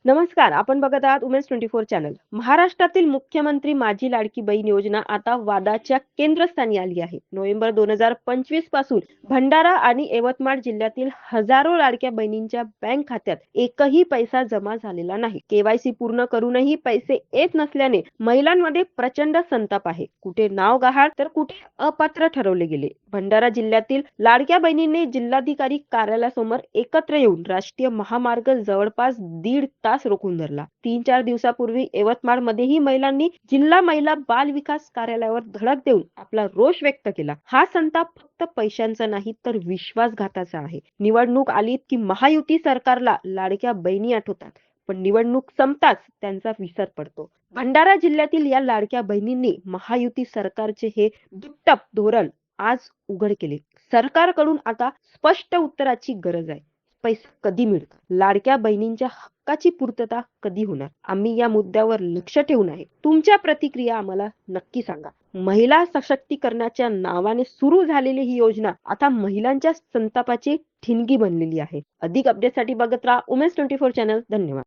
नमस्कार, आपण बघत आहात उमेश 24 चॅनल. महाराष्ट्रातील मुख्यमंत्री माझी लाडकी बहीण योजना आता वादाच्या केंद्रस्थानी आली आहे. नोव्हेंबर 2025 पासून भंडारा आणि यवतमाळ जिल्ह्यातील हजारो लाडक्या बहिणींच्या बँक खात्यात एकही पैसा जमा झालेला नाही. केवायसी पूर्ण करूनही पैसे येत नसल्याने महिलांमध्ये प्रचंड संताप आहे. कुठे नाव गहाळ तर कुठे अपात्र ठरवले गेले. भंडारा जिल्ह्यातील लाडक्या बहिणींनी जिल्हाधिकारी कार्यालयासमोर एकत्र येऊन राष्ट्रीय महामार्ग जवळपास 1.5 तास रोखून धरला. 3-4 दिवसापूर्वी यवतमाळ मध्येही महिलांनी जिल्हा महिला बाल विकास कार्यालयावर धडक देऊन आपला रोष व्यक्त केला. हा संताप फक्त पैशांचा नाही तर विश्वासघाताचा आहे. निवडणूक आलीत की महायुती सरकारला लाडक्या बहिणी आठवतात, पण निवडणूक संपताच त्यांचा विसर पडतो. भंडारा जिल्ह्यातील या लाडक्या बहिणींनी महायुती सरकारचे हे दुट्टप धोरण आज उघड केले. सरकारकडून आता स्पष्ट उत्तराची गरज आहे. पैसे कधी मिळतात? लाडक्या बहिणींच्या हक्काची पूर्तता कधी होणार? आम्ही या मुद्द्यावर लक्ष ठेवून आहे. तुमच्या प्रतिक्रिया आम्हाला नक्की सांगा. महिला सशक्तीकरणाच्या नावाने सुरू झालेली ही योजना आता महिलांच्या संतापाची ठिणगी बनलेली आहे. अधिक अपडेटसाठी बघत राहा उमेश 24 चॅनल. धन्यवाद.